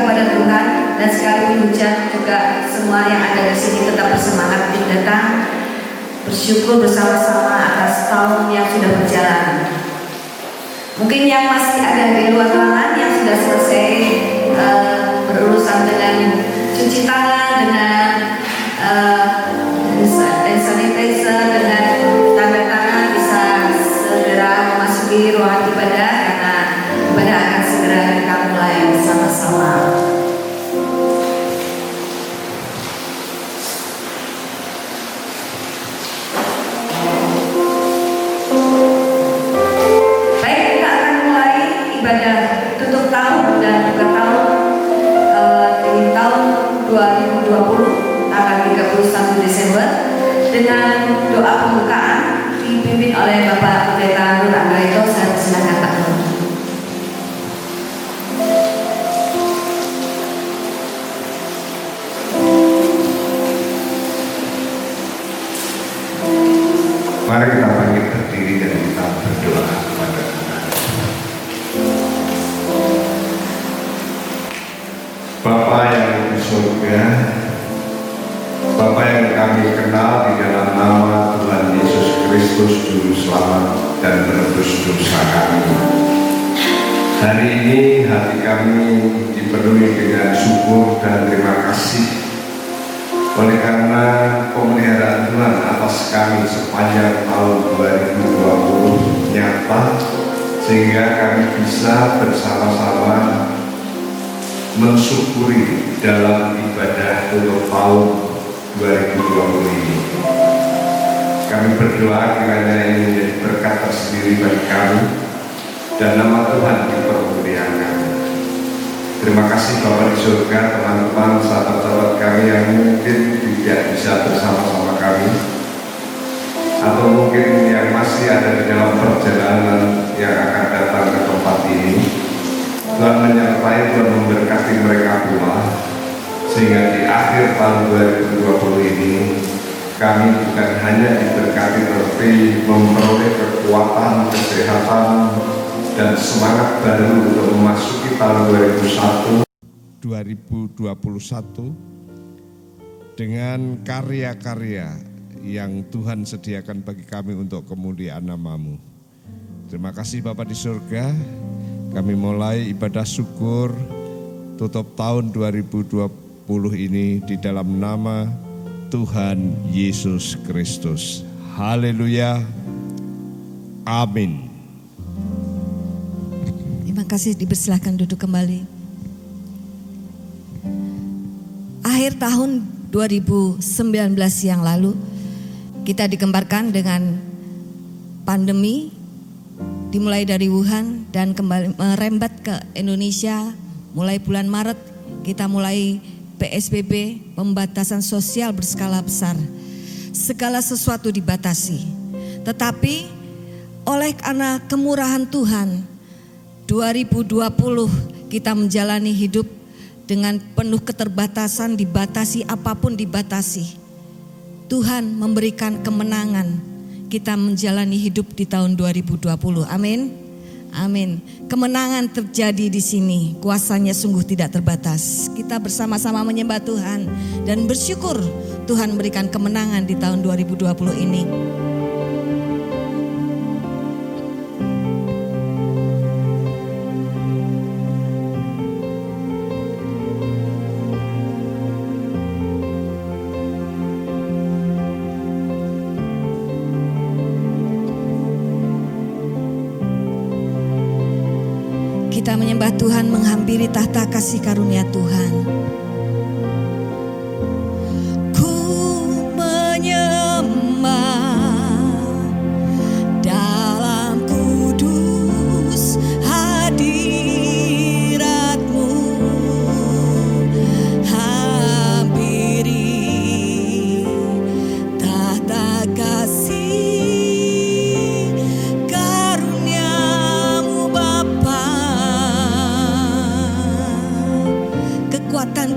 kepada Tuhan, dan sekalipun hujan juga semua yang ada di sini tetap bersemangat untuk datang bersyukur bersama-sama atas tahun yang sudah berjalan. Mungkin yang masih ada di luar ruangan yang sudah selesai berurusan dengan cuci tangan, dengan sanitizer, dengan tanda tangan, bisa segera memasuki ruangan ibadah karena ibadah akan segera kita mulai bersama-sama. Baik, kita akan mulai ibadah tutup tahun dan buka tahun di tahun 2020 tanggal 31 Desember dengan doa pembukaan dipimpin oleh Bapak Pendeta Nur Anggraito. Saya persilakan Pak Nur. Mari kita bangkit berdiri dan kita berdoa kepada Tuhan. Bapa yang di surga, Bapa yang kami kenal di dalam nama Tuhan Yesus Kristus Juru Selamat dan Penebus dosa kami. Hari ini hati kami dipenuhi dengan syukur dan terima kasih oleh karena pemeliharaan Tuhan atas kami sepanjang tahun 2020 nyata, sehingga kami bisa bersama-sama mensyukuri dalam ibadah tutup tahun 2020 ini. Kami berdoa kiranya ini menjadi berkat tersendiri bagi kami dan nama Tuhan dipermuliakan. Terima kasih Bapak di surga, teman-teman, sahabat-sahabat kami yang mungkin tidak bisa bersama-sama kami, atau mungkin yang masih ada di dalam perjalanan yang akan datang ke tempat ini. Tuhan menyertai, Tuhan memberkati mereka pula, sehingga di akhir tahun 2020 ini kami bukan hanya diberkati, tetapi memperoleh kekuatan, kesehatan, dan semangat baru untuk memasuki tahun 2021 dengan karya-karya yang Tuhan sediakan bagi kami untuk kemuliaan nama-Mu. Terima kasih Bapa di surga, kami mulai ibadah syukur tutup tahun 2020 ini di dalam nama Tuhan Yesus Kristus. Haleluya. Amin. Terima kasih, dipersilahkan duduk kembali. Akhir tahun 2019 yang lalu kita dikembarkan dengan pandemi, dimulai dari Wuhan dan kembali merembet ke Indonesia. Mulai bulan Maret kita mulai PSBB, pembatasan sosial berskala besar. Segala sesuatu dibatasi. Tetapi oleh karena kemurahan Tuhan, 2020 kita menjalani hidup dengan penuh keterbatasan, dibatasi, apapun dibatasi. Tuhan memberikan kemenangan, kita menjalani hidup di tahun 2020. Amin. Amin. Kemenangan terjadi di sini, kuasanya sungguh tidak terbatas. Kita bersama-sama menyembah Tuhan dan bersyukur Tuhan memberikan kemenangan di tahun 2020 ini. Kita menyembah Tuhan, menghampiri tahta kasih karunia Tuhan. Ku menyembah dalam kudus hadirat-Mu, hampiri tahta kasih karuniamu Bapa. Kekuatan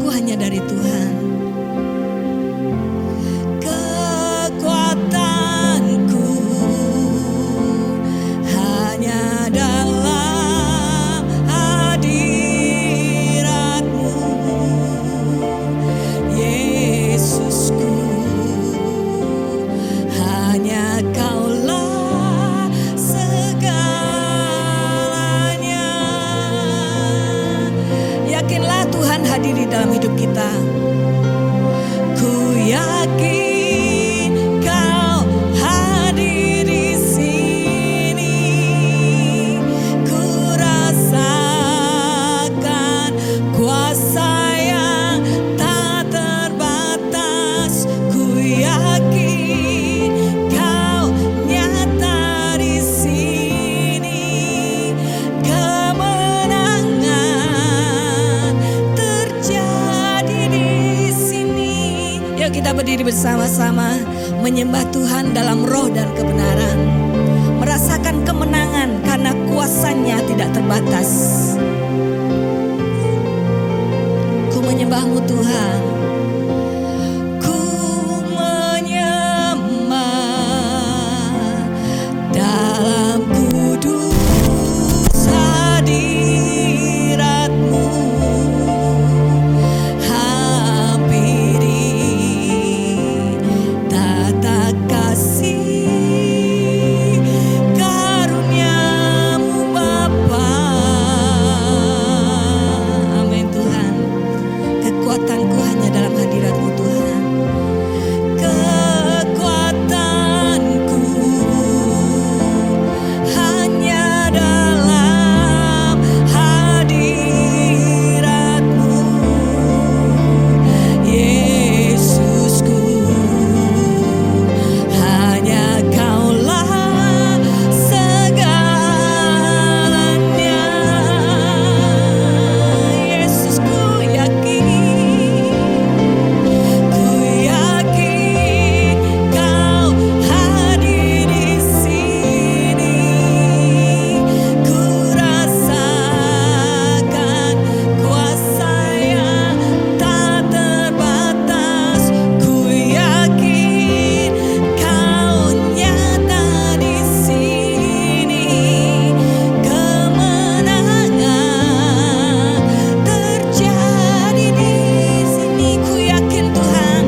hadir di dalam hidup kita. Ku yakin Kau hadir di sini. Ku rasakan kuasa yang tak terbatas. Ku yakin Kau nyata di sini. Kemenangan terjadi di sini. Yuk kita berdiri bersama-sama menyembah Tuhan dalam roh dan kebenaran. Merasakan kemenangan karena kuasanya tidak terbatas. Ku menyembah-Mu Tuhan. Ku menyembah dalam kudus hadirat-Mu. Hampiri tata kasih karunia-Mu Bapa. Amin Tuhan. Kekuatanku hanya dalam hadirat-Mu Tuhan. Kekuatanku hanya dalam hadirat-Mu. Yesusku, hanya Kaulah segalanya. Yesusku yakin Kau hadir di sini. Ku rasakan kuasa yang tak terbatas. Ku yakin Kau nyata di sini. Kemenangan terjadi di sini. Ku yakin Tuhan.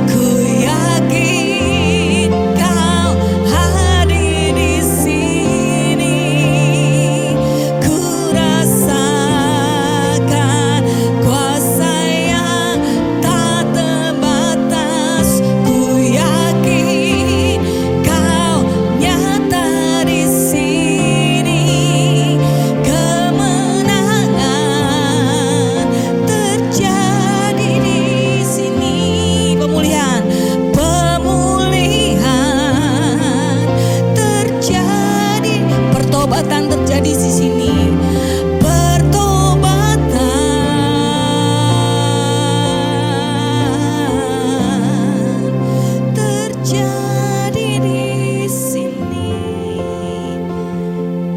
Ku yakin Kau hadir di sini. Ku rasakan kuasa yang tak terbatas. Ku yakin Kau nyata di sini. Kemenangan terjadi di sini. Pemulihan terjadi, pertobatan terjadi di sini. Pertobatan terjadi di sini.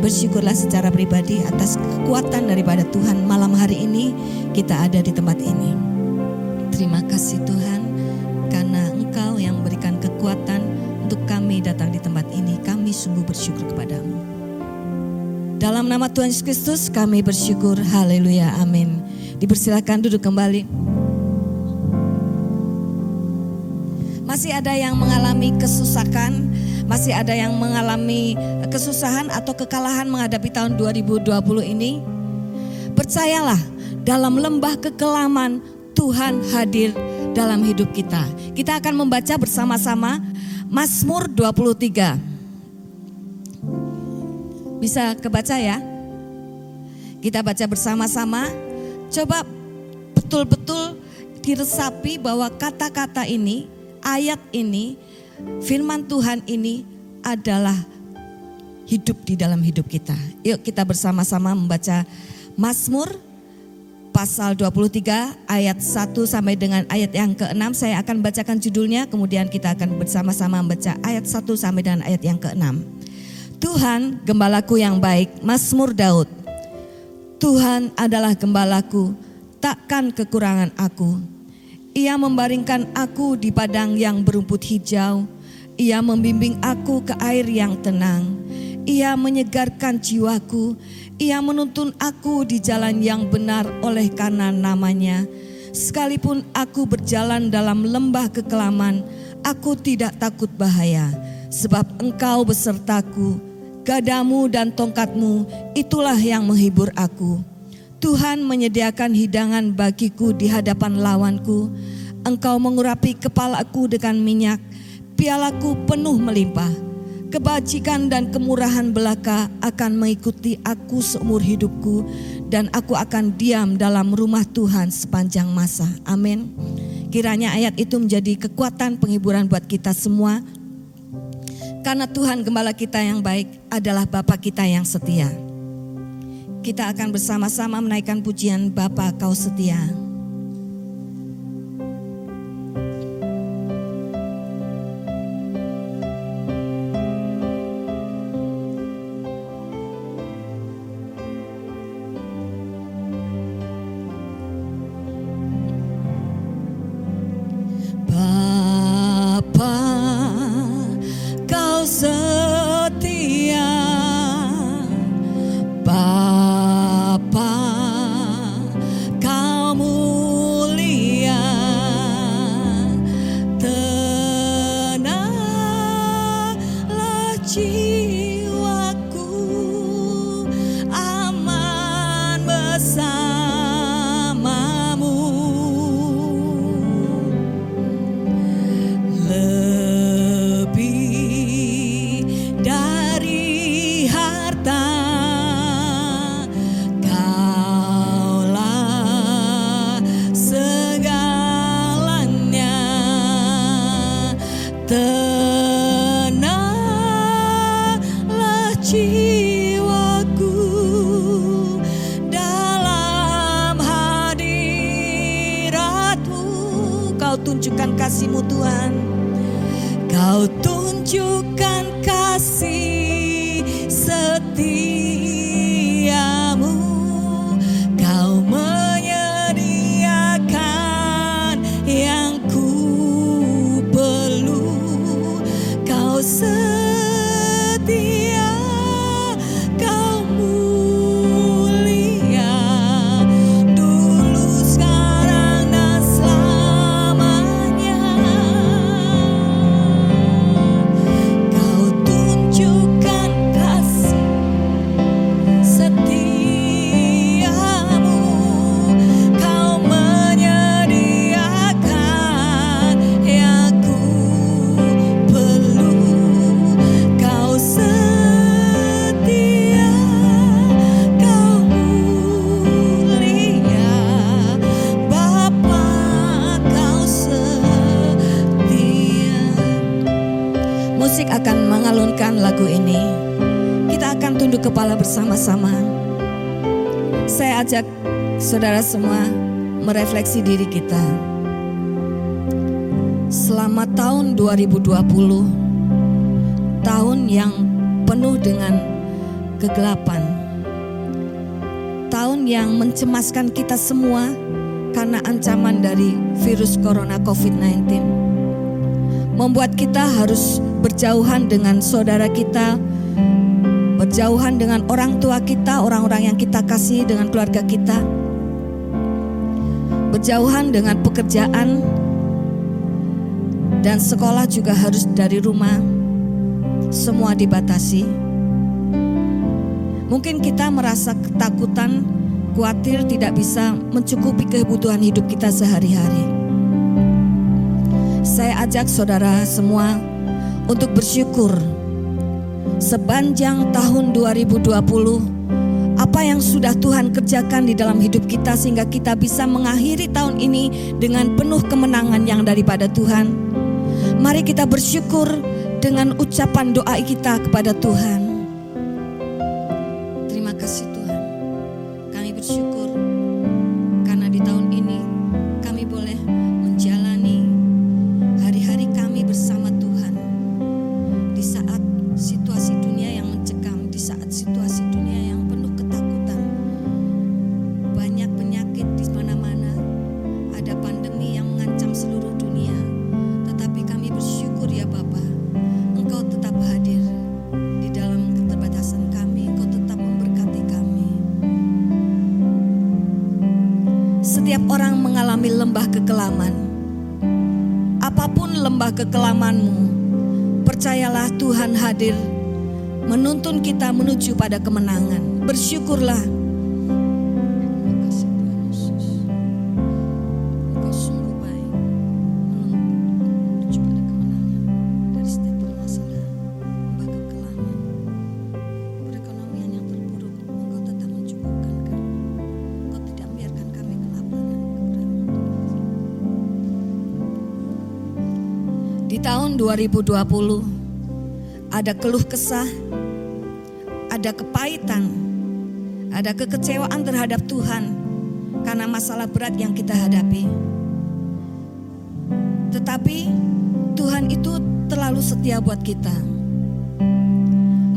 Bersyukurlah secara pribadi atas kekuatan daripada Tuhan. Malam hari ini kita ada di tempat ini. Terima kasih Tuhan, karena Engkau yang memberikan kekuatan untuk kami datang di tempat ini. Kami sungguh bersyukur kepadamu. Dalam nama Tuhan Yesus Kristus kami bersyukur. Haleluya, amin. Dipersilakan duduk kembali. Masih ada yang mengalami kesusahan, masih ada yang mengalami kesusahan atau kekalahan menghadapi tahun 2020 ini. Percayalah, dalam lembah kekelaman Tuhan hadir dalam hidup kita. Kita akan membaca bersama-sama Mazmur 23. Bisa kebaca ya? Kita baca bersama-sama. Coba betul-betul diresapi bahwa kata-kata ini, ayat ini, firman Tuhan ini adalah hidup di dalam hidup kita. Yuk kita bersama-sama membaca Mazmur pasal 23 ayat 1 sampai dengan ayat yang ke-6. Saya akan bacakan judulnya, kemudian kita akan bersama-sama membaca ayat 1 sampai dengan ayat yang ke-6. Tuhan gembalaku yang baik, Mazmur Daud. Tuhan adalah gembalaku, takkan kekurangan aku. Ia membaringkan aku di padang yang berumput hijau. Ia membimbing aku ke air yang tenang. Ia menyegarkan jiwaku. Ia menuntun aku di jalan yang benar oleh karena namanya. Sekalipun aku berjalan dalam lembah kekelaman, aku tidak takut bahaya. Sebab Engkau besertaku, gadamu dan tongkatmu, itulah yang menghibur aku. Tuhan menyediakan hidangan bagiku di hadapan lawanku. Engkau mengurapi kepalaku dengan minyak, pialaku penuh melimpah. Kebajikan dan kemurahan belaka akan mengikuti aku seumur hidupku, dan aku akan diam dalam rumah Tuhan sepanjang masa. Amin. Kiranya ayat itu menjadi kekuatan penghiburan buat kita semua. Karena Tuhan Gembala kita yang baik adalah Bapa kita yang setia. Kita akan bersama-sama menaikkan pujian Bapa Kau Setia. Tunjukkan kasih-Mu Tuhan. Kau tunjukkan kasih setiamu. Kau menyediakan yang ku perlu. Kau setia, Kau mulia, dulu, sekarang, dan selamanya. Kau tunjukkan kasih setiamu. Kau menyediakan yang ku perlu. Kau setia, Kau mulia, Bapa Kau setia. Musik akan mengalunkan lagu ini. Kita akan tunduk kepala bersama-sama. Saya ajak saudara semua merefleksi diri kita. Selama tahun 2020, tahun yang penuh dengan kegelapan, tahun yang mencemaskan kita semua karena ancaman dari virus corona COVID-19, membuat kita harus berjauhan dengan saudara kita, berjauhan dengan orang tua kita, orang-orang yang kita kasih, dengan keluarga kita, berjauhan dengan pekerjaan, dan sekolah juga harus dari rumah. Semua dibatasi. Mungkin kita merasa ketakutan, khawatir tidak bisa mencukupi kebutuhan hidup kita sehari-hari. Saya ajak saudara semua untuk bersyukur sepanjang tahun 2020, apa yang sudah Tuhan kerjakan di dalam hidup kita sehingga kita bisa mengakhiri tahun ini dengan penuh kemenangan yang daripada Tuhan. Mari kita bersyukur dengan ucapan doa kita kepada Tuhan. Terima kasih Tuhan. Kami bersyukur karena di tahun ini kami boleh menjalani hari-hari kami bersama Tuhan. Di saat situasi dunia yang mencekam, di saat situasi dunia yang penuh ketakutan, banyak penyakit di mana-mana, ada pandemi yang mengancam seluruh dunia. Tetapi kami bersyukur ya Bapa, Engkau tetap hadir di dalam keterbatasan kami, Engkau tetap memberkati kami. Setiap orang mengalami lembah kekelaman. Apapun lembah kekelamanmu, percayalah Tuhan hadir menuntun kita menuju pada kemenangan. Bersyukurlah Di tahun 2020 ada keluh kesah, ada kepahitan, ada kekecewaan terhadap Tuhan karena masalah berat yang kita hadapi. Tetapi Tuhan itu terlalu setia buat kita.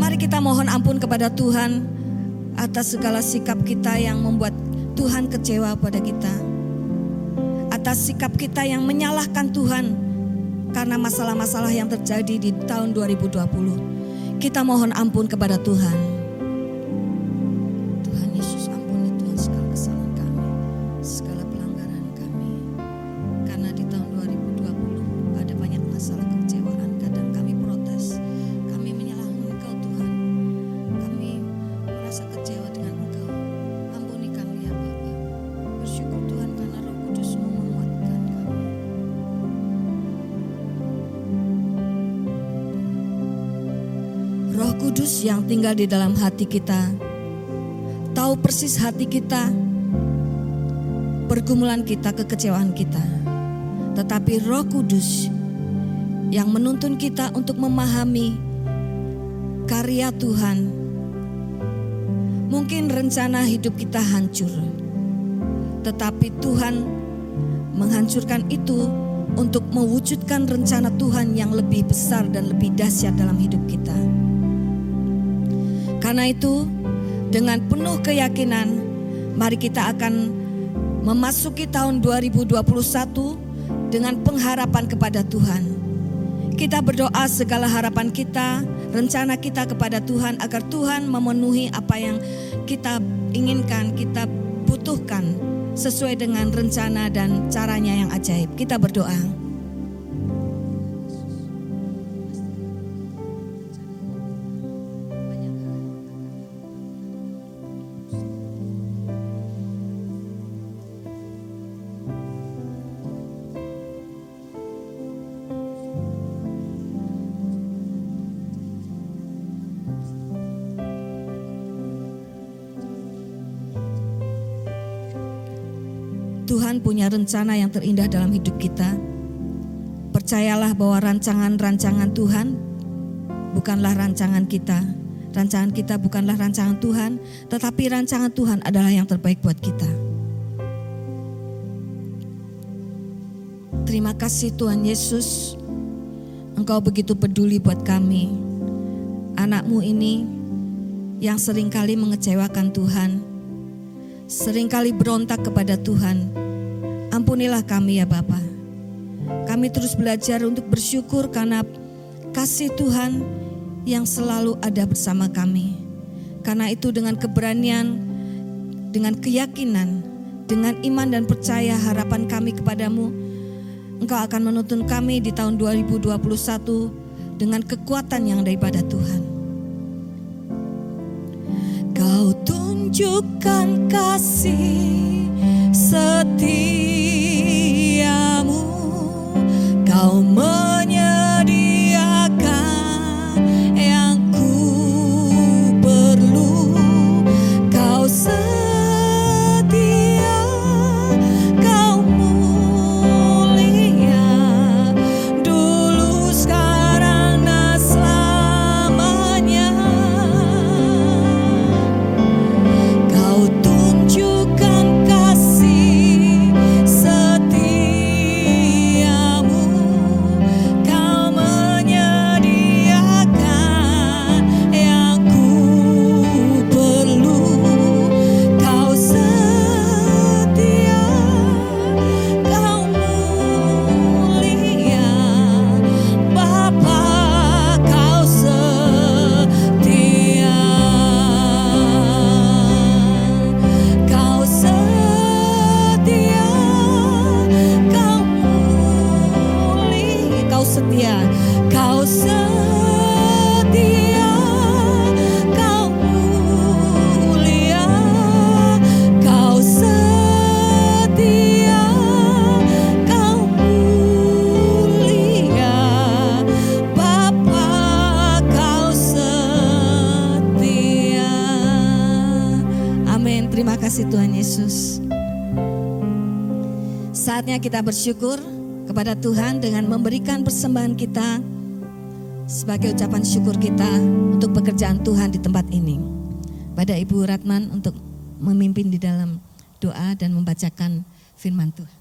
Mari kita mohon ampun kepada Tuhan atas segala sikap kita yang membuat Tuhan kecewa pada kita. Atas sikap kita yang menyalahkan Tuhan karena masalah-masalah yang terjadi di tahun 2020. Kita mohon ampun kepada Tuhan. Tuhan Yesus, ampuni Tuhan segala kesalahan kami, segala pelanggaran kami. Karena di tahun 2020 ada banyak masalah kekecewaan. Kadang kami protes, kami menyalahkan Engkau Tuhan. Kami merasa kecewa dengan Engkau. Ampuni kami ya Bapa. Bersyukur Tuhan karena Roh Kudus-Mu menguatkan kami. Roh Kudus yang tinggal di dalam hati kita, tahu persis hati kita, pergumulan kita, kekecewaan kita. Tetapi Roh Kudus yang menuntun kita untuk memahami karya Tuhan. Mungkin rencana hidup kita hancur, tetapi Tuhan menghancurkan itu untuk mewujudkan rencana Tuhan yang lebih besar dan lebih dahsyat dalam hidup kita. Karena itu, dengan penuh keyakinan, mari kita akan memasuki tahun 2021 dengan pengharapan kepada Tuhan. Kita berdoa segala harapan kita, rencana kita kepada Tuhan agar Tuhan memenuhi apa yang kita inginkan, kita butuhkan sesuai dengan rencana dan caranya yang ajaib. Kita berdoa. Tuhan punya rencana yang terindah dalam hidup kita. Percayalah bahwa rancangan-rancangan Tuhan bukanlah rancangan kita. Rancangan kita bukanlah rancangan Tuhan, tetapi rancangan Tuhan adalah yang terbaik buat kita. Terima kasih Tuhan Yesus, Engkau begitu peduli buat kami, anak-Mu ini yang seringkali mengecewakan Tuhan, seringkali berontak kepada Tuhan. Ampunilah kami ya Bapa. Kami terus belajar untuk bersyukur karena kasih Tuhan yang selalu ada bersama kami. Karena itu dengan keberanian, dengan keyakinan, dengan iman dan percaya harapan kami kepadamu, Engkau akan menuntun kami di tahun 2021 dengan kekuatan yang daripada Tuhan. Kau tunjukkan kasih setiamu, Kau menyediakan yang ku perlu. Kau setia, Kau mulia, dulu, sekarang, dan selamanya. Kau tunjukkan kasih setiamu, Kau menyediakan yang ku perlu. Kau setia, Kau mulia, Bapa, Kau setia. Kau setia, Kau mulia, Kau setia, Kau setia, Kau mulia, Kau setia, Kau mulia, Bapa, Kau setia. Amin. Terima kasih Tuhan Yesus. Saatnya kita bersyukur. kepada Tuhan dengan memberikan persembahan kita sebagai ucapan syukur kita untuk pekerjaan Tuhan di tempat ini. Pada Ibu Ratman untuk memimpin di dalam doa dan membacakan firman Tuhan.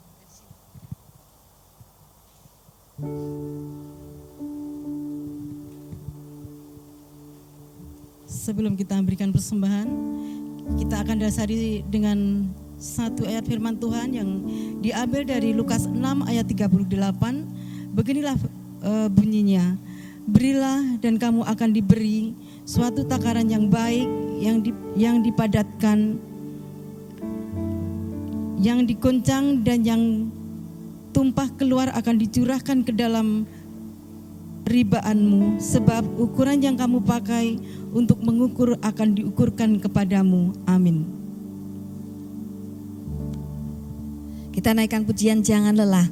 Sebelum kita memberikan persembahan, kita akan dasari dengan satu ayat firman Tuhan yang diambil dari Lukas 6 ayat 38. Beginilah bunyinya. Berilah dan kamu akan diberi, suatu takaran yang baik, yang dipadatkan, yang dikoncang dan yang tumpah keluar akan dicurahkan ke dalam ribaanmu, sebab ukuran yang kamu pakai untuk mengukur akan diukurkan kepadamu. Amin. Kita naikkan pujian Jangan Lelah.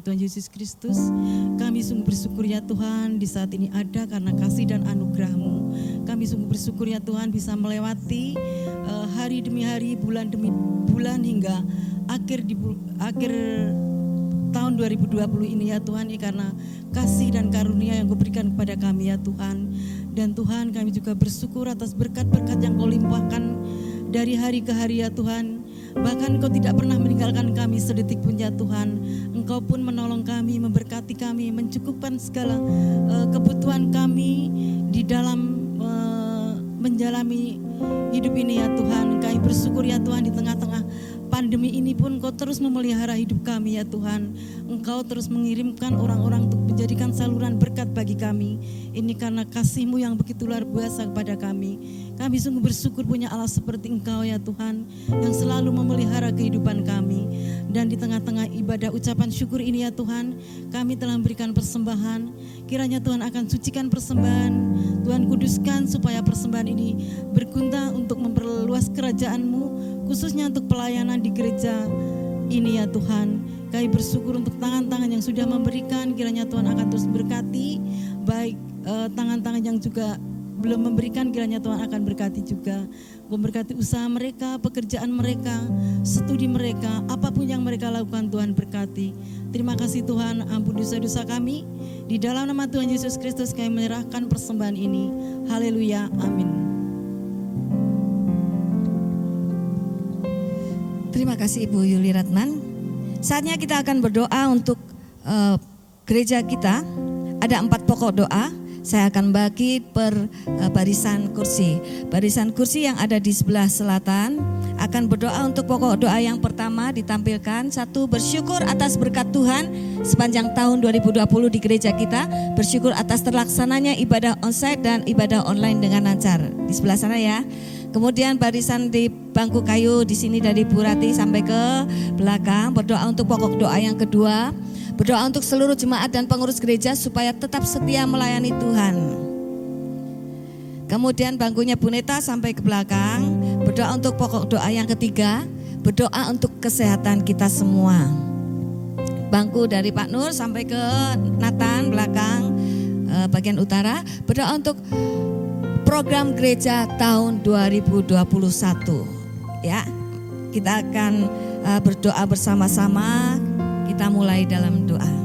Yesus Kristus, kami sungguh bersyukur ya Tuhan di saat ini ada karena kasih dan anugerah-Mu. Kami sungguh bersyukur ya Tuhan bisa melewati hari demi hari, bulan demi bulan hingga akhir tahun 2020 ini ya Tuhan, ya karena kasih dan karunia yang Kau berikan kepada kami ya Tuhan. Dan Tuhan, kami juga bersyukur atas berkat-berkat yang Kau limpahkan dari hari ke hari ya Tuhan. Bahkan Kau tidak pernah meninggalkan kami sedetik pun ya Tuhan. Engkau pun menolong kami, memberkati kami, mencukupkan segala kebutuhan kami di dalam menjalani hidup ini ya Tuhan. Kami bersyukur ya Tuhan di tengah-tengah pandemi ini pun Engkau terus memelihara hidup kami ya Tuhan. Engkau terus mengirimkan orang-orang untuk menjadikan saluran berkat bagi kami. Ini karena kasih-Mu yang begitu luar biasa kepada kami. Kami sungguh bersyukur punya Allah seperti Engkau ya Tuhan, yang selalu memelihara kehidupan kami. Dan di tengah-tengah ibadah ucapan syukur ini ya Tuhan, kami telah memberikan persembahan. Kiranya Tuhan akan sucikan persembahan, Tuhan kuduskan supaya persembahan ini berguna untuk memperluas kerajaan-Mu, khususnya untuk pelayanan di gereja ini ya Tuhan. Kami bersyukur untuk tangan-tangan yang sudah memberikan, kiranya Tuhan akan terus berkati, baik tangan-tangan yang juga belum memberikan, kiranya Tuhan akan berkati juga. Memberkati usaha mereka, pekerjaan mereka, studi mereka, apapun yang mereka lakukan Tuhan berkati. Terima kasih Tuhan, ampun dosa-dosa kami. Di dalam nama Tuhan Yesus Kristus kami menyerahkan persembahan ini. Haleluya, amin. Terima kasih Ibu Yuli Ratman. Saatnya kita akan berdoa untuk gereja kita. Ada 4 pokok doa. Saya akan bagi per barisan kursi. Barisan kursi yang ada di sebelah selatan akan berdoa untuk pokok doa yang pertama ditampilkan. 1, bersyukur atas berkat Tuhan sepanjang tahun 2020 di gereja kita. Bersyukur atas terlaksananya ibadah onsite dan ibadah online dengan lancar. Di sebelah sana ya. Kemudian barisan di bangku kayu di sini dari Bu Rati sampai ke belakang berdoa untuk pokok doa yang kedua. Berdoa untuk seluruh jemaat dan pengurus gereja supaya tetap setia melayani Tuhan. Kemudian bangkunya Bu Neta sampai ke belakang. Berdoa untuk pokok doa yang ketiga. Berdoa untuk kesehatan kita semua. Bangku dari Pak Nur sampai ke Nathan belakang bagian utara. Berdoa untuk program gereja tahun 2021. Ya, kita akan berdoa bersama-sama. Kita mulai dalam doa.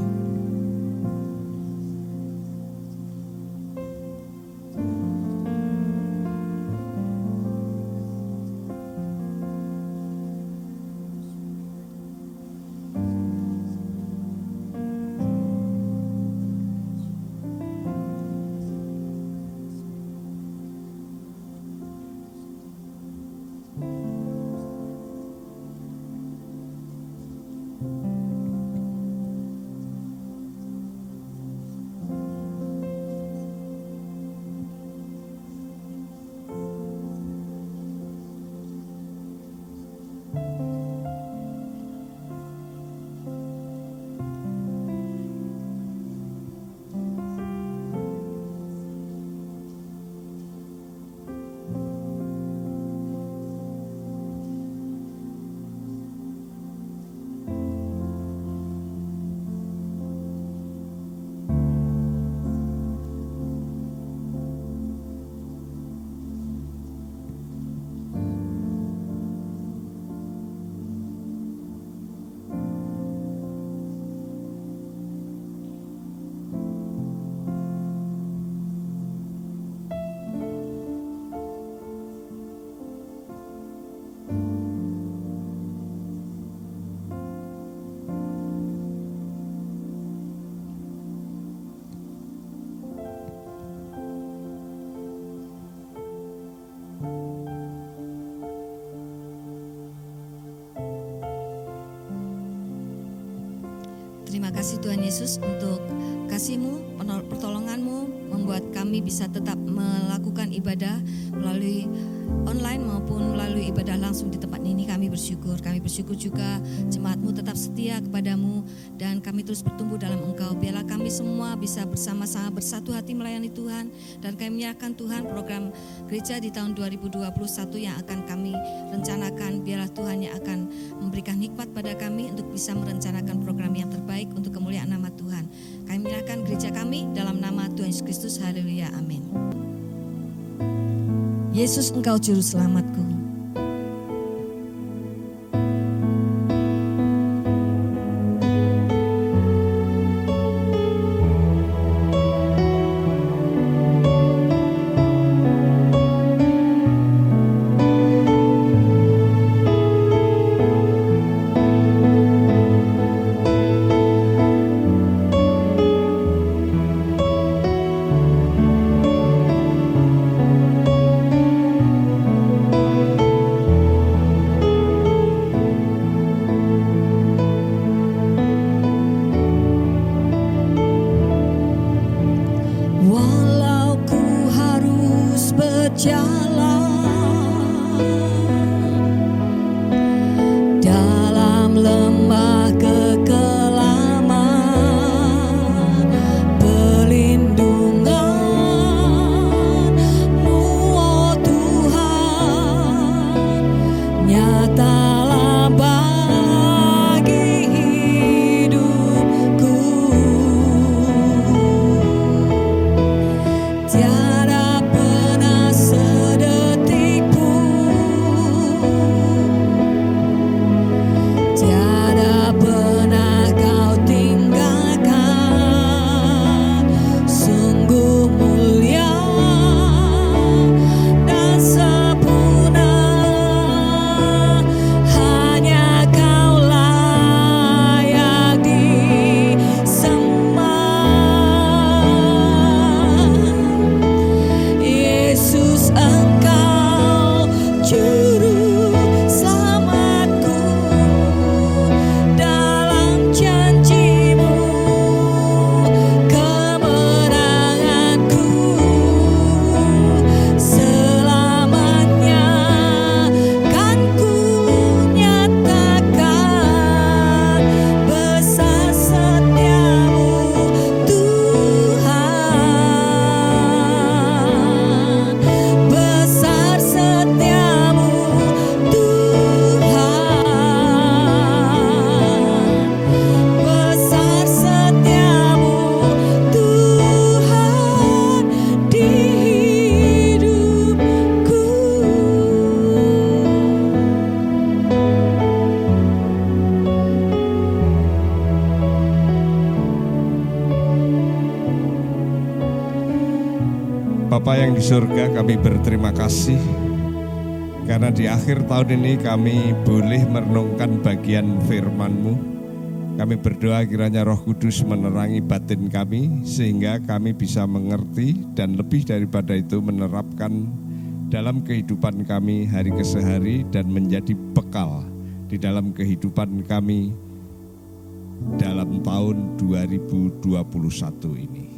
Terima kasih Tuhan Yesus untuk kasih-Mu, pertolongan-Mu membuat kami bisa tetap melakukan ibadah melalui online maupun melalui ibadah langsung di tempat ini. Kami bersyukur juga jemaat-Mu tetap setia kepadamu dan kami terus bertumbuh dalam Engkau. Biarlah kami semua bisa bersama-sama bersatu hati melayani Tuhan dan kami menyerahkan Tuhan program gereja di tahun 2021 yang akan kami rencanakan. Biarlah Tuhan yang akan memberikan hikmat pada kami untuk bisa merencanakan program yang terbaik untuk kemuliaan nama Tuhan. Kami menyerahkan gereja kami dalam nama Tuhan Yesus Kristus. Haleluya, amin. Yesus, Engkau juru selamatku. dalam lembah kekelaman, pelindungan-Mu, oh Tuhan, nyatalah bagi hidupku. Tiada pernah sedetik pun, tiada pernah Kau tinggalkan. Sungguh mulia dan sempurna, hanya Kau layak disembah. Yesus, Engkau juru selamatku, dalam janji-Mu kemenanganku. Selamanya kan ku nyatakan besar setia-Mu, Tuhan. Besar setia-Mu, Tuhan. Besar setia-Mu, Tuhan, di hidupku. Bapa yang di surga, kami berterima kasih karena di akhir tahun ini kami boleh merenungkan bagian firman-Mu. Kami berdoa kiranya Roh Kudus menerangi batin kami sehingga kami bisa mengerti dan lebih daripada itu menerapkan dalam kehidupan kami hari ke hari dan menjadi bekal di dalam kehidupan kami dalam tahun 2021 ini.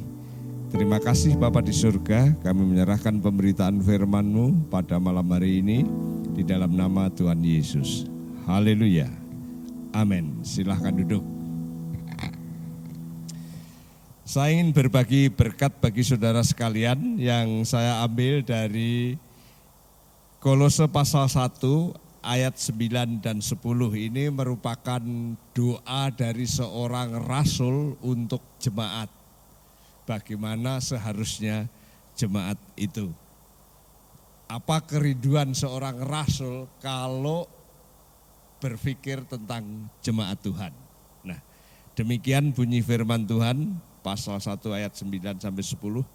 Terima kasih Bapa di surga, kami menyerahkan pemberitaan firman-Mu pada malam hari ini di dalam nama Tuhan Yesus. Haleluya. Amin. Silahkan duduk. Saya ingin berbagi berkat bagi saudara sekalian yang saya ambil dari Kolose pasal 1 ayat 9 dan 10. Ini merupakan doa dari seorang rasul untuk jemaat. Bagaimana seharusnya jemaat itu. Apa kerinduan seorang rasul kalau berpikir tentang jemaat Tuhan. Nah, demikian bunyi firman Tuhan pasal 1 ayat 9 sampai 10.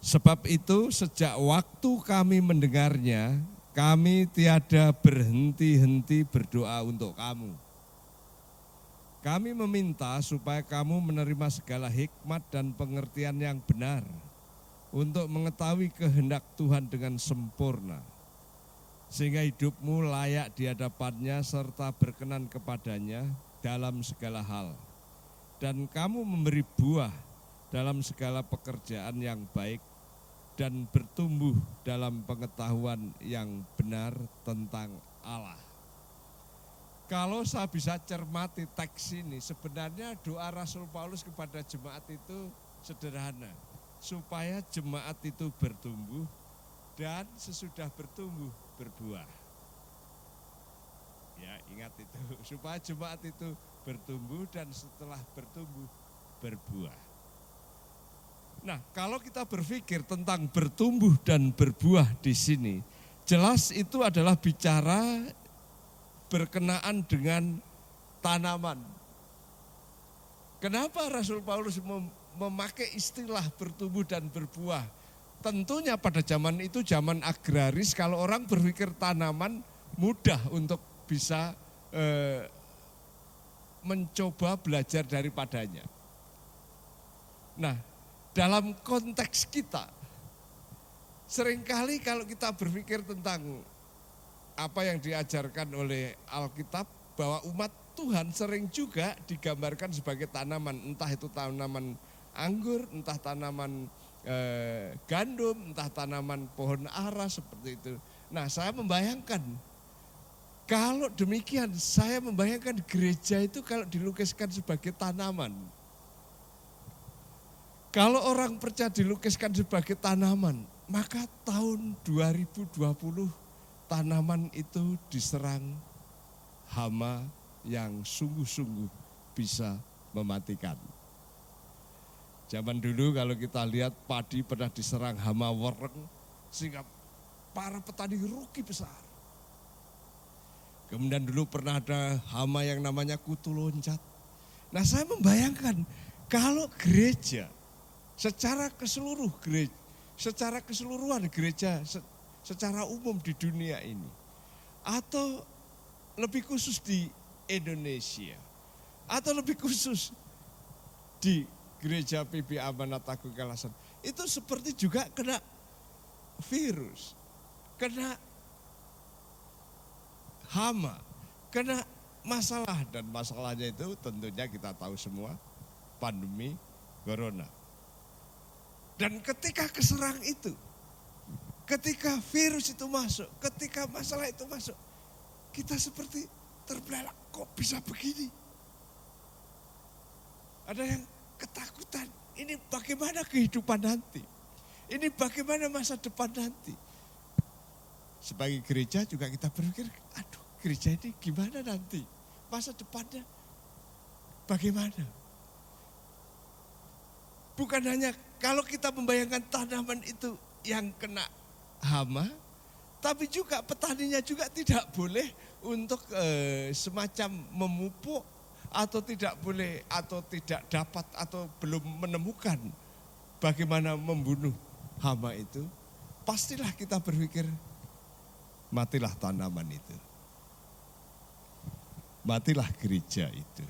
Sebab itu sejak waktu kami mendengarnya, kami tiada berhenti-henti berdoa untuk kamu. Kami meminta supaya kamu menerima segala hikmat dan pengertian yang benar untuk mengetahui kehendak Tuhan dengan sempurna, sehingga hidupmu layak di hadapannya serta berkenan kepadanya dalam segala hal. Dan kamu memberi buah dalam segala pekerjaan yang baik dan bertumbuh dalam pengetahuan yang benar tentang Allah. Kalau saya bisa cermati teks ini, sebenarnya doa Rasul Paulus kepada jemaat itu sederhana. Supaya jemaat itu bertumbuh dan sesudah bertumbuh berbuah. Ya, ingat itu. Supaya jemaat itu bertumbuh dan setelah bertumbuh berbuah. Nah, kalau kita berpikir tentang bertumbuh dan berbuah di sini, jelas itu adalah bicara berkenaan dengan tanaman. Kenapa Rasul Paulus memakai istilah bertumbuh dan berbuah? Tentunya pada zaman itu zaman agraris, kalau orang berpikir tanaman mudah untuk bisa mencoba belajar daripadanya. Nah, dalam konteks kita, seringkali kalau kita berpikir tentang apa yang diajarkan oleh Alkitab, bahwa umat Tuhan sering juga digambarkan sebagai tanaman, entah itu tanaman anggur, entah tanaman gandum, entah tanaman pohon ara seperti itu. Nah, saya membayangkan Kalau demikian, saya membayangkan gereja itu kalau dilukiskan sebagai tanaman. Kalau orang percaya dilukiskan sebagai tanaman, maka tahun 2020 tanaman itu diserang hama yang sungguh-sungguh bisa mematikan. Zaman dulu kalau kita lihat padi pernah diserang hama wereng sehingga para petani rugi besar. Kemudian dulu pernah ada hama yang namanya kutu loncat. Nah, saya membayangkan kalau gereja secara keseluruhan gereja secara umum di dunia ini, atau lebih khusus di Indonesia, atau lebih khusus di gereja PB Amanat Agung Kalasan, itu seperti juga kena virus, kena hama, kena masalah, dan masalahnya itu tentunya kita tahu semua, pandemi corona. Dan ketika keserang itu, ketika virus itu masuk, ketika masalah itu masuk, kita seperti terbelalak, kok bisa begini? Ada yang ketakutan, ini bagaimana kehidupan nanti? Ini bagaimana masa depan nanti? Sebagai gereja juga kita berpikir, aduh gereja ini gimana nanti? Masa depannya bagaimana? Bukan hanya kalau kita membayangkan tanaman itu yang kena hama, tapi juga petaninya juga tidak boleh untuk semacam memupuk, atau tidak boleh, atau tidak dapat, atau belum menemukan bagaimana membunuh hama itu. Pastilah kita berpikir, matilah tanaman itu, matilah gereja itu,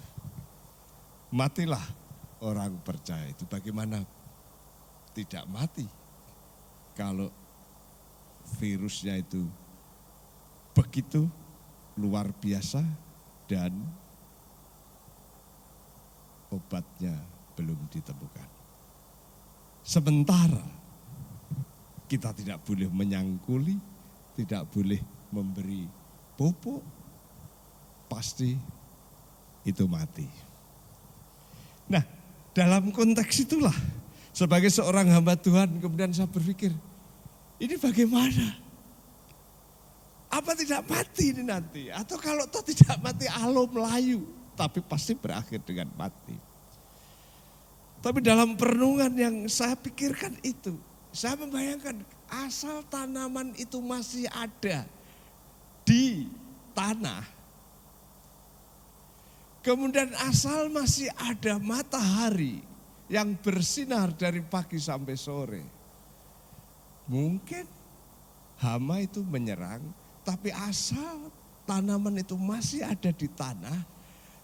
matilah orang percaya itu. Bagaimana tidak mati kalau virusnya itu begitu luar biasa dan obatnya belum ditemukan. Sementara kita tidak boleh menyangkuli, tidak boleh memberi pupuk, pasti itu mati. Nah, dalam konteks itulah sebagai seorang hamba Tuhan kemudian saya berpikir, ini bagaimana? Apa tidak mati ini nanti? Atau kalau toh tidak mati, alo melayu, tapi pasti berakhir dengan mati. Tapi dalam perenungan yang saya pikirkan itu, saya membayangkan asal tanaman itu masih ada di tanah, kemudian asal masih ada matahari yang bersinar dari pagi sampai sore, mungkin hama itu menyerang, tapi asal tanaman itu masih ada di tanah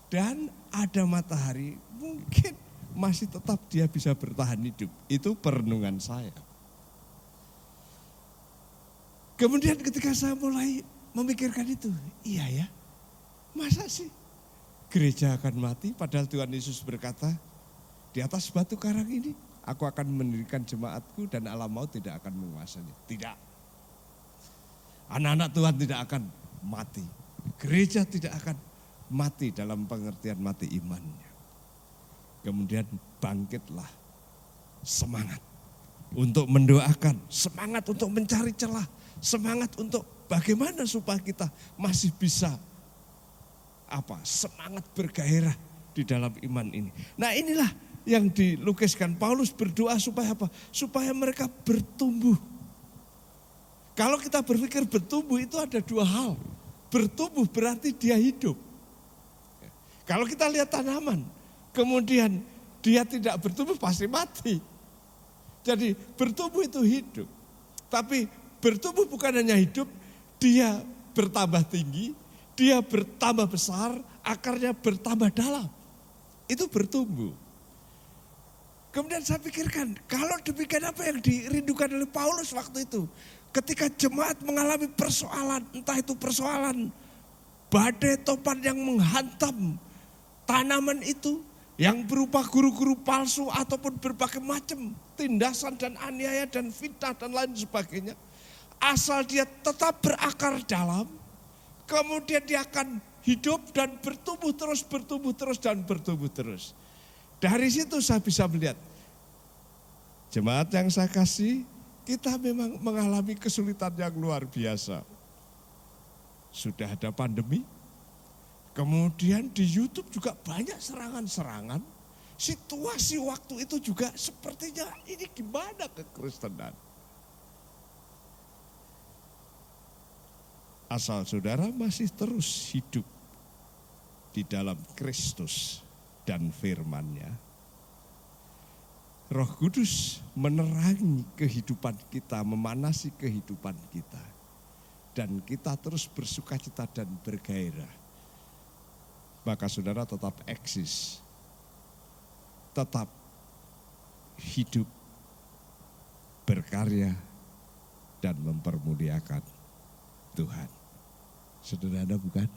dan ada matahari, mungkin masih tetap dia bisa bertahan hidup. Itu perenungan saya. Kemudian ketika saya mulai memikirkan itu, iya ya, masa sih gereja akan mati? Padahal Tuhan Yesus berkata, di atas batu karang ini aku akan mendirikan jemaatku dan alam maut tidak akan menguasainya. Tidak. Anak-anak Tuhan tidak akan mati. Gereja tidak akan mati dalam pengertian mati imannya. Kemudian bangkitlah semangat untuk mendoakan, semangat untuk mencari celah, semangat untuk bagaimana supaya kita masih bisa semangat bergairah di dalam iman ini. Nah, inilah yang dilukiskan. Paulus berdoa supaya apa? Supaya mereka bertumbuh. Kalau kita berpikir bertumbuh itu ada dua hal. Bertumbuh berarti dia hidup. Kalau kita lihat tanaman, kemudian dia tidak bertumbuh pasti mati. Jadi bertumbuh itu hidup. Tapi bertumbuh bukan hanya hidup, dia bertambah tinggi, dia bertambah besar, akarnya bertambah dalam. Itu bertumbuh. Kemudian saya pikirkan, kalau demikian apa yang dirindukan oleh Paulus waktu itu. Ketika jemaat mengalami persoalan, entah itu persoalan badai topan yang menghantam tanaman itu, yang berupa guru-guru palsu ataupun berbagai macam tindasan dan aniaya dan fitnah dan lain sebagainya. Asal dia tetap berakar dalam, Kemudian dia akan hidup dan bertumbuh terus dan bertumbuh terus. Dari situ saya bisa melihat, jemaat yang saya kasih, kita memang mengalami kesulitan yang luar biasa. Sudah ada pandemi, kemudian di YouTube juga banyak serangan-serangan. Situasi waktu itu juga sepertinya ini gimana kekristenan. Asal saudara masih terus hidup di dalam Kristus dan firman-Nya, Roh Kudus menerangi kehidupan kita, memanasi kehidupan kita. Dan kita terus bersukacita dan bergairah. Maka saudara tetap eksis, tetap hidup, berkarya, dan mempermuliakan Tuhan. Sederhana bukan?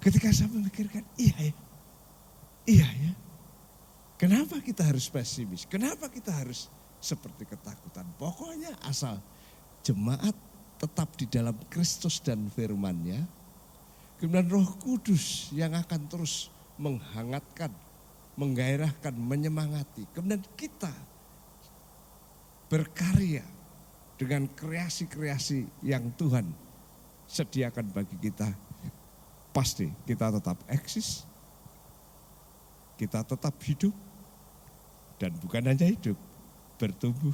Ketika saya memikirkan, iya ya. Kenapa kita harus pesimis? Kenapa kita harus seperti ketakutan? Pokoknya asal jemaat tetap di dalam Kristus dan firman-Nya, kemudian Roh Kudus yang akan terus menghangatkan, menggairahkan, menyemangati. Kemudian kita berkarya dengan kreasi-kreasi yang Tuhan sediakan bagi kita. Pasti kita tetap eksis, kita tetap hidup, dan bukan hanya hidup, bertumbuh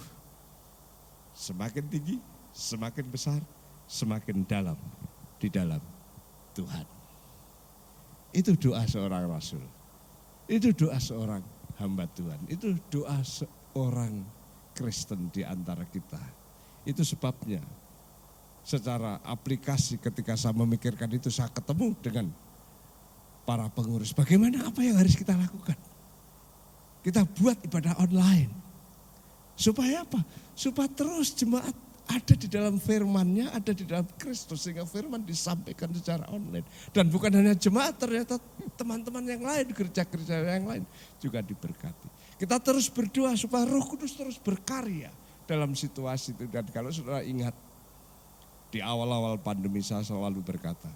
semakin tinggi, semakin besar, semakin dalam di dalam Tuhan. Itu doa seorang rasul, itu doa seorang hamba Tuhan, itu doa seorang Kristen di antara kita. Itu sebabnya secara aplikasi ketika saya memikirkan itu, saya ketemu dengan para pengurus. Bagaimana, apa yang harus kita lakukan? Kita buat ibadah online. Supaya apa? Supaya terus jemaat ada di dalam firman-Nya, ada di dalam Kristus, sehingga firman disampaikan secara online. Dan bukan hanya jemaat, ternyata teman-teman yang lain, gereja-gereja yang lain juga diberkati. Kita terus berdoa supaya Roh Kudus terus berkarya dalam situasi itu. Dan kalau saudara ingat, di awal-awal pandemi saya selalu berkata,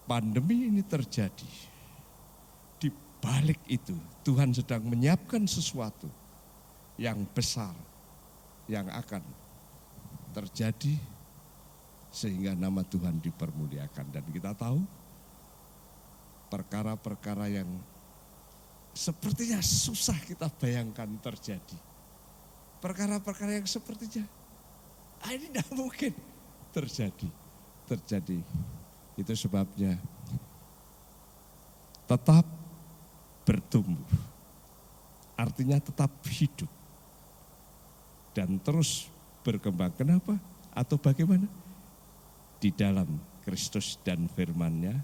pandemi ini terjadi, di balik itu Tuhan sedang menyiapkan sesuatu yang besar yang akan terjadi sehingga nama Tuhan dipermuliakan. Dan kita tahu perkara-perkara yang sepertinya susah kita bayangkan terjadi. Perkara-perkara yang sepertinya ini tidak mungkin terjadi. Itu sebabnya tetap bertumbuh, artinya tetap hidup dan terus berkembang. Kenapa? Atau bagaimana? Di dalam Kristus dan firman-Nya,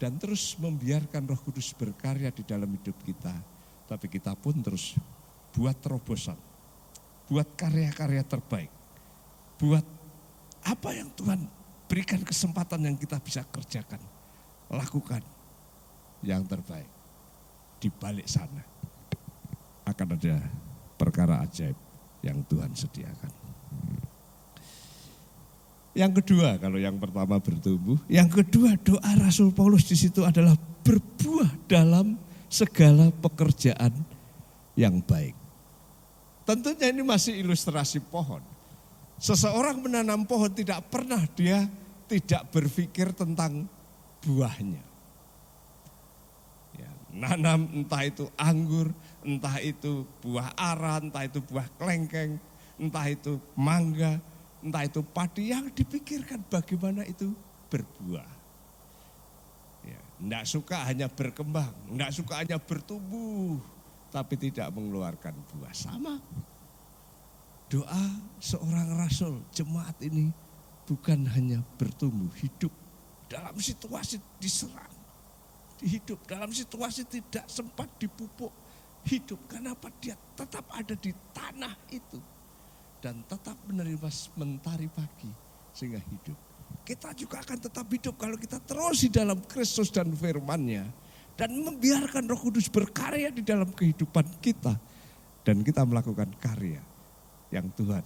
dan terus membiarkan Roh Kudus berkarya di dalam hidup kita. Tapi kita pun terus buat terobosan, buat karya-karya terbaik. Buat apa yang Tuhan berikan kesempatan yang kita bisa kerjakan, lakukan yang terbaik. Di balik sana akan ada perkara ajaib yang Tuhan sediakan. Yang kedua, kalau yang pertama bertumbuh, yang kedua doa Rasul Paulus di situ adalah berbuah dalam segala pekerjaan yang baik. Tentunya ini masih ilustrasi pohon. Seseorang menanam pohon tidak pernah dia tidak berpikir tentang buahnya. Ya, nanam entah itu anggur, entah itu buah ara, entah itu buah kelengkeng, entah itu mangga, entah itu padi, yang dipikirkan bagaimana itu berbuah. Ya, enggak suka hanya berkembang, enggak suka hanya bertumbuh, tapi tidak mengeluarkan buah. Sama. Doa seorang rasul, jemaat ini bukan hanya bertumbuh, hidup dalam situasi diserang, hidup dalam situasi tidak sempat dipupuk, hidup. Kenapa? Dia tetap ada di tanah itu dan tetap menerima mentari pagi sehingga hidup. Kita juga akan tetap hidup kalau kita terus di dalam Kristus dan firman-Nya dan membiarkan Roh Kudus berkarya di dalam kehidupan kita dan kita melakukan karya yang Tuhan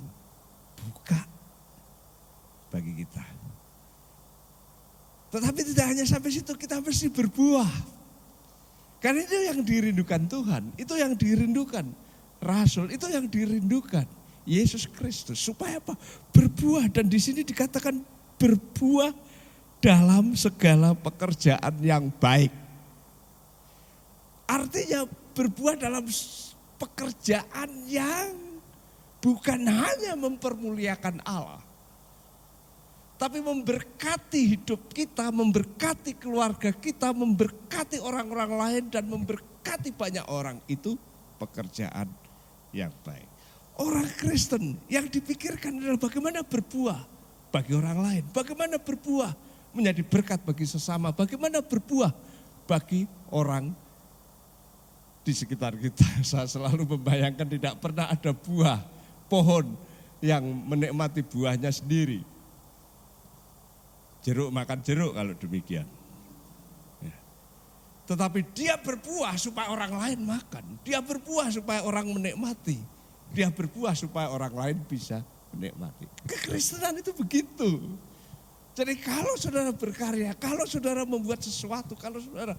buka bagi kita. Tetapi tidak hanya sampai situ, kita mesti berbuah. Karena itu yang dirindukan Tuhan, itu yang dirindukan Rasul, itu yang dirindukan Yesus Kristus. Supaya apa? Berbuah, dan di sini dikatakan berbuah dalam segala pekerjaan yang baik. Artinya berbuah dalam pekerjaan yang bukan hanya mempermuliakan Allah, tapi memberkati hidup kita, memberkati keluarga kita, memberkati orang-orang lain, dan memberkati banyak orang. Itu pekerjaan yang baik. Orang Kristen yang dipikirkan adalah bagaimana berbuah bagi orang lain, bagaimana berbuah menjadi berkat bagi sesama, bagaimana berbuah bagi orang di sekitar kita. Saya selalu membayangkan tidak pernah ada buah pohon yang menikmati buahnya sendiri. Jeruk makan jeruk kalau demikian. Ya. Tetapi dia berbuah supaya orang lain makan. Dia berbuah supaya orang menikmati. Dia berbuah supaya orang lain bisa menikmati. Kekristenan itu begitu. Jadi kalau saudara berkarya, kalau saudara membuat sesuatu, kalau saudara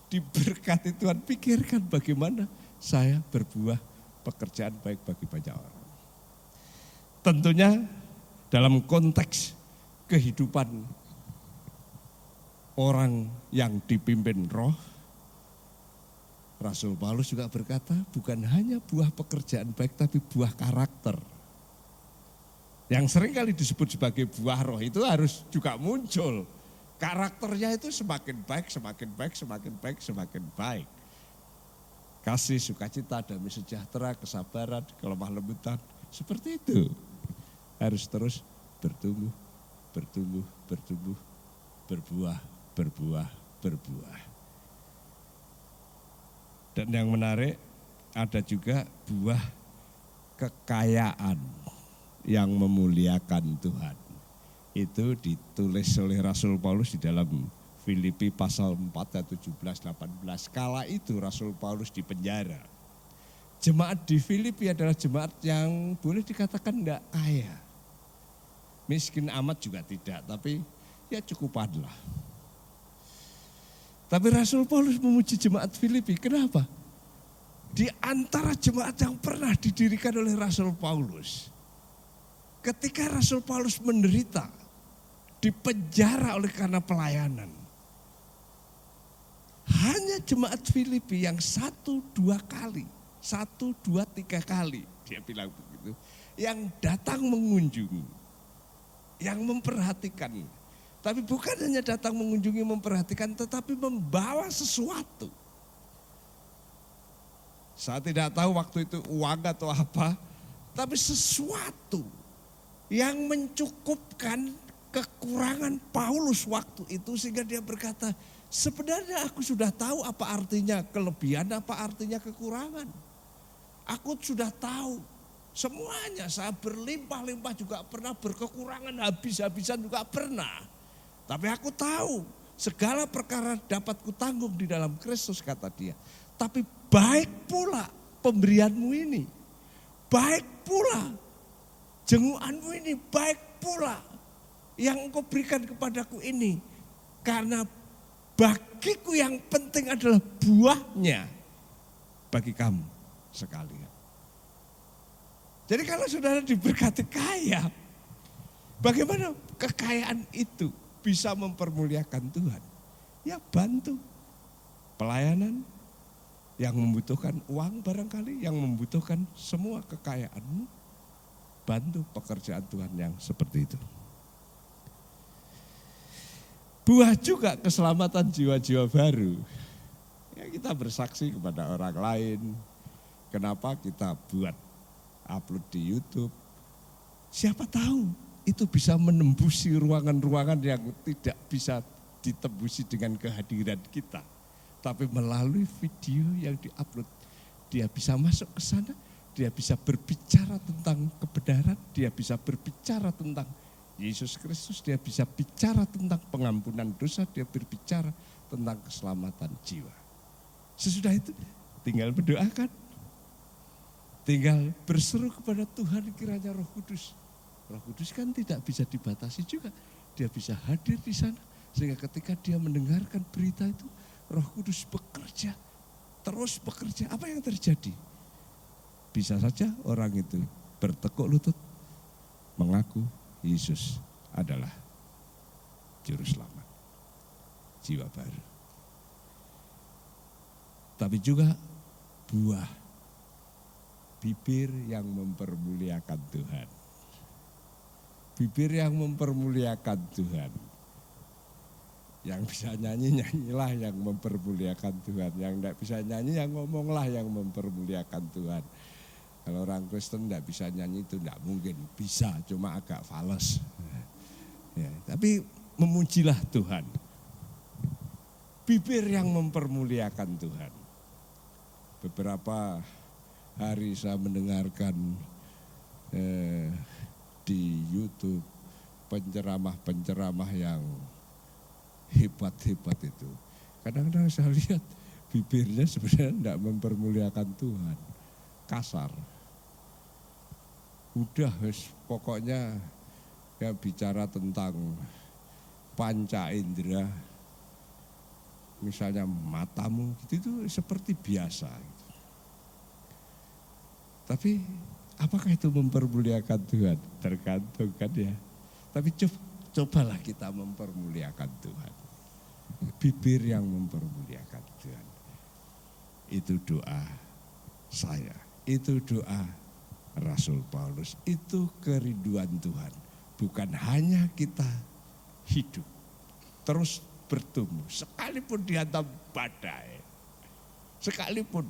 diberkati Tuhan, pikirkan bagaimana saya berbuah pekerjaan baik bagi banyak orang. Tentunya dalam konteks kehidupan orang yang dipimpin Roh, Rasul Paulus juga berkata bukan hanya buah pekerjaan baik tapi buah karakter. Yang sering kali disebut sebagai buah roh itu harus juga muncul. Karakternya itu semakin baik, semakin baik, semakin baik, semakin baik. Kasih, sukacita, damai sejahtera, kesabaran, kelemah lembutan. Seperti itu. Harus terus bertumbuh, bertumbuh, bertumbuh, berbuah, berbuah, berbuah. Dan yang menarik ada juga buah kekayaan yang memuliakan Tuhan. Itu ditulis oleh Rasul Paulus di dalam Filipi pasal 4 ayat 17-18. Kala itu Rasul Paulus di penjara. Jemaat di Filipi adalah jemaat yang boleh dikatakan enggak kaya. Miskin amat juga tidak, tapi ya cukupanlah. Tapi Rasul Paulus memuji jemaat Filipi. Kenapa? Di antara jemaat yang pernah didirikan oleh Rasul Paulus, ketika Rasul Paulus menderita, dipenjara oleh karena pelayanan, hanya jemaat Filipi yang 1, 2 kali, 1, 2, 3 kali, dia bilang begitu, yang datang mengunjungi, yang memperhatikan. Tapi bukan hanya datang mengunjungi, memperhatikan, tetapi membawa sesuatu. Saya tidak tahu waktu itu uang atau apa, tapi sesuatu yang mencukupkan kekurangan Paulus waktu itu, sehingga dia berkata, sebenarnya aku sudah tahu apa artinya kelebihan, apa artinya kekurangan. Aku sudah tahu semuanya, saya berlimpah-limpah juga pernah, berkekurangan habis-habisan juga pernah. Tapi aku tahu segala perkara dapat kutanggung di dalam Kristus, kata dia. Tapi baik pula pemberianmu ini, baik pula jenguanmu ini, baik pula yang engkau berikan kepadaku ini. Karena bagiku yang penting adalah buahnya bagi kamu sekalian. Jadi kalau saudara diberkati kaya, bagaimana kekayaan itu bisa mempermuliakan Tuhan? Ya bantu pelayanan yang membutuhkan uang barangkali, yang membutuhkan semua kekayaanmu. Bantu pekerjaan Tuhan yang seperti itu. Buah juga keselamatan jiwa-jiwa baru. Ya, kita bersaksi kepada orang lain. Kenapa kita buat upload di YouTube? Siapa tahu itu bisa menembusi ruangan-ruangan yang tidak bisa ditembusi dengan kehadiran kita. Tapi melalui video yang diupload, dia bisa masuk ke sana, dia bisa berbicara tentang kebenaran, dia bisa berbicara tentang Yesus Kristus, dia bisa bicara tentang pengampunan dosa, dia berbicara tentang keselamatan jiwa. Sesudah itu tinggal berdoakan, tinggal berseru kepada Tuhan, kiranya Roh Kudus. Roh Kudus kan tidak bisa dibatasi juga, dia bisa hadir di sana, Sehingga ketika dia mendengarkan berita itu, Roh Kudus bekerja, terus bekerja. Apa yang terjadi? Bisa saja orang itu bertekuk lutut, mengaku Yesus adalah Juru Selamat, jiwa baru. Tapi juga buah bibir yang mempermuliakan Tuhan. Bibir yang mempermuliakan Tuhan. Yang bisa nyanyi, nyanyilah yang mempermuliakan Tuhan. Yang tidak bisa nyanyi, yang ngomonglah yang mempermuliakan Tuhan. Kalau orang Kristen tidak bisa nyanyi itu tidak mungkin. Bisa, cuma agak fales. Ya, tapi memujilah Tuhan. Bibir yang mempermuliakan Tuhan. Beberapa hari saya mendengarkan di YouTube penceramah-penceramah yang hebat-hebat itu. Kadang-kadang saya lihat bibirnya sebenarnya tidak mempermuliakan Tuhan. Kasar. Udah pokoknya ya bicara tentang panca indera. Misalnya matamu gitu, itu seperti biasa. Tapi apakah itu mempermuliakan Tuhan? Tergantung kan ya. Tapi cobalah kita mempermuliakan Tuhan. Bibir yang mempermuliakan Tuhan. Itu doa saya. Itu doa Rasul Paulus. Itu kerinduan Tuhan. Bukan hanya kita hidup. Terus bertumbuh. Sekalipun dihantam badai. Sekalipun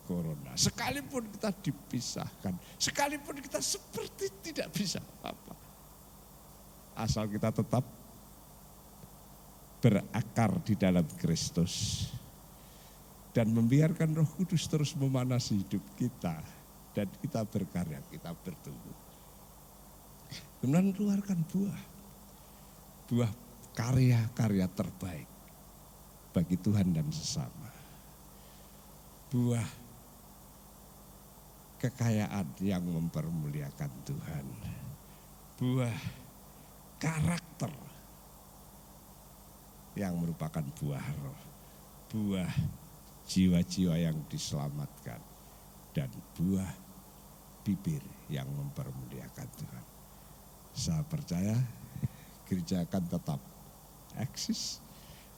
corona. Sekalipun kita dipisahkan. Sekalipun kita seperti tidak bisa apa-apa. Asal kita tetap berakar di dalam Kristus. Dan membiarkan Roh Kudus terus memanasi hidup kita. Dan kita berkarya, kita bertumbuh. Kemudian keluarkan buah. Buah karya-karya terbaik bagi Tuhan dan sesama. Buah kekayaan yang mempermuliakan Tuhan. Buah karakter yang merupakan buah roh. Buah jiwa-jiwa yang diselamatkan. Dan buah bibir yang mempermuliakan Tuhan. Saya percaya gereja akan tetap eksis,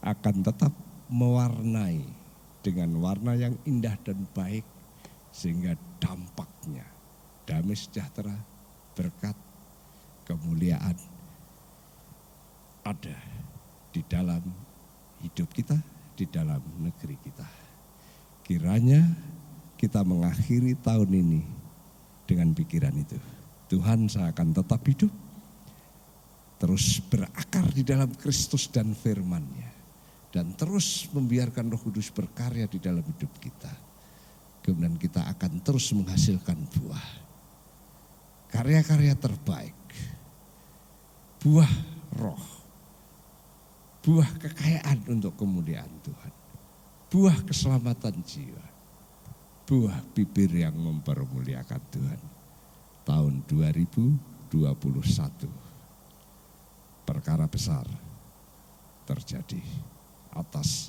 akan tetap mewarnai dengan warna yang indah dan baik, sehingga dampaknya damai sejahtera, berkat, kemuliaan ada di dalam hidup kita, di dalam negeri kita. Kiranya kita mengakhiri tahun ini dengan pikiran itu. Tuhan, saya akan tetap hidup, terus berakar di dalam Kristus dan firman-Nya, dan terus membiarkan Roh Kudus berkarya di dalam hidup kita. Kemudian kita akan terus menghasilkan buah, karya-karya terbaik, buah roh, buah kekayaan untuk kemuliaan Tuhan, buah keselamatan jiwa, buah bibir yang mempermuliakan Tuhan. Tahun 2021 perkara besar terjadi atas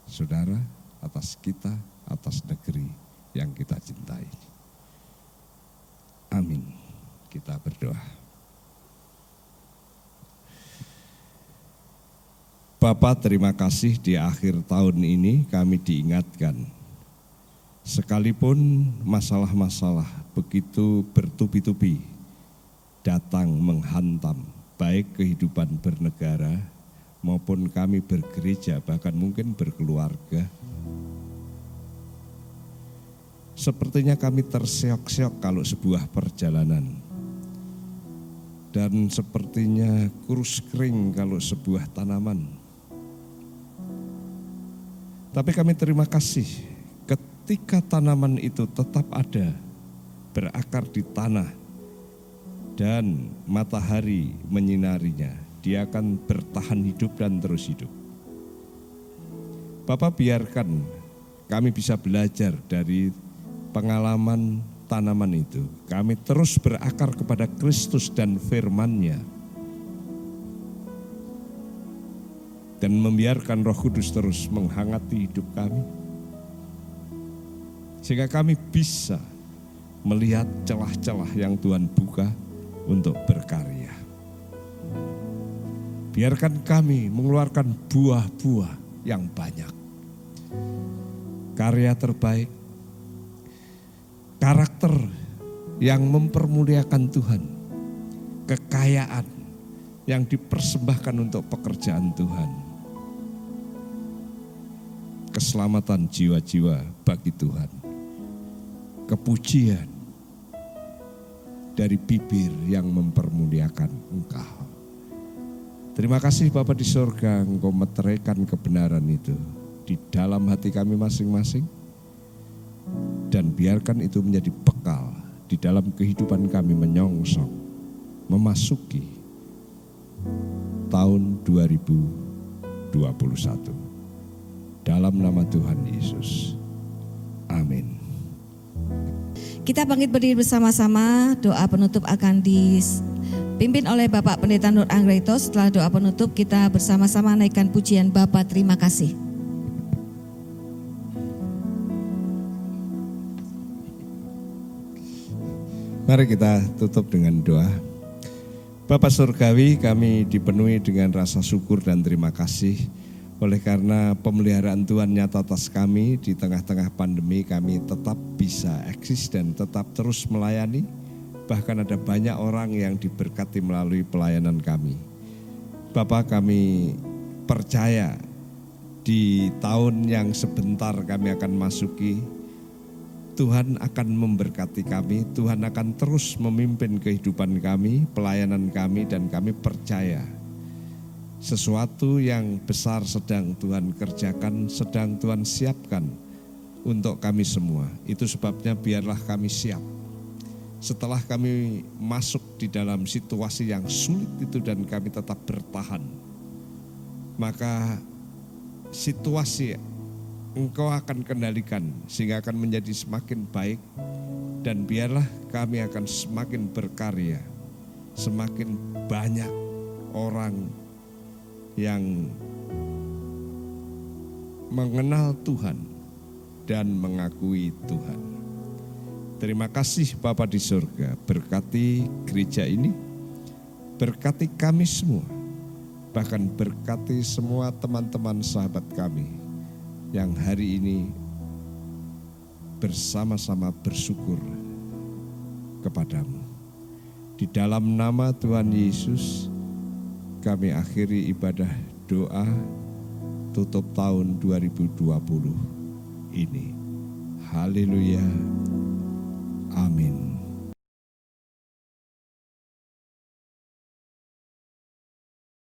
saudara, atas kita, atas negeri yang kita cintai. Amin. Kita berdoa. Bapa, terima kasih di akhir tahun ini kami diingatkan. Sekalipun masalah-masalah begitu bertubi-tubi datang menghantam baik kehidupan bernegara maupun kami bergereja, bahkan mungkin berkeluarga. Sepertinya kami terseok-seok kalau sebuah perjalanan. Dan sepertinya kurus kering kalau sebuah tanaman. Tapi kami terima kasih ketika tanaman itu tetap ada, berakar di tanah, dan matahari menyinarinya, dia akan bertahan hidup dan terus hidup. Bapak, biarkan kami bisa belajar dari pengalaman tanaman itu. Kami terus berakar kepada Kristus dan firman-Nya. dan membiarkan Roh Kudus terus menghangati hidup kami, sehingga kami bisa melihat celah-celah yang Tuhan buka untuk berkarya. Biarkan kami mengeluarkan buah-buah yang banyak, karya terbaik, karakter yang mempermuliakan Tuhan, kekayaan yang dipersembahkan untuk pekerjaan Tuhan, keselamatan jiwa-jiwa bagi Tuhan, kepujian dari bibir yang mempermuliakan Engkau. Terima kasih Bapa di sorga, Engkau meteraikan kebenaran itu di dalam hati kami masing-masing, dan biarkan itu menjadi bekal di dalam kehidupan kami menyongsong memasuki tahun 2021. Dalam nama Tuhan Yesus. Amin. Kita bangkit berdiri bersama-sama, doa penutup akan dipimpin oleh Bapak Pendeta Nur Anggraito. Setelah doa penutup, kita bersama-sama naikkan pujian Bapa terima kasih. Mari kita tutup dengan doa. Bapa Surgawi, kami dipenuhi dengan rasa syukur dan terima kasih oleh karena pemeliharaan Tuhan nyata atas kami di tengah-tengah pandemi. Kami tetap bisa eksis dan tetap terus melayani. Bahkan ada banyak orang yang diberkati melalui pelayanan kami. Bapa, kami percaya di tahun yang sebentar kami akan masuki, Tuhan akan memberkati kami, Tuhan akan terus memimpin kehidupan kami, pelayanan kami, dan kami percaya sesuatu yang besar sedang Tuhan kerjakan, sedang Tuhan siapkan untuk kami semua. Itu sebabnya biarlah kami siap. Setelah kami masuk di dalam situasi yang sulit itu dan kami tetap bertahan, maka situasi Engkau akan kendalikan sehingga akan menjadi semakin baik, dan biarlah kami akan semakin berkarya, semakin banyak orang yang mengenal Tuhan dan mengakui Tuhan. Terima kasih Bapa di surga, berkati gereja ini, berkati kami semua, bahkan berkati semua teman-teman sahabat kami yang hari ini bersama-sama bersyukur kepadamu. Di dalam nama Tuhan Yesus, kami akhiri ibadah doa tutup tahun 2020 ini. Haleluya. Amin.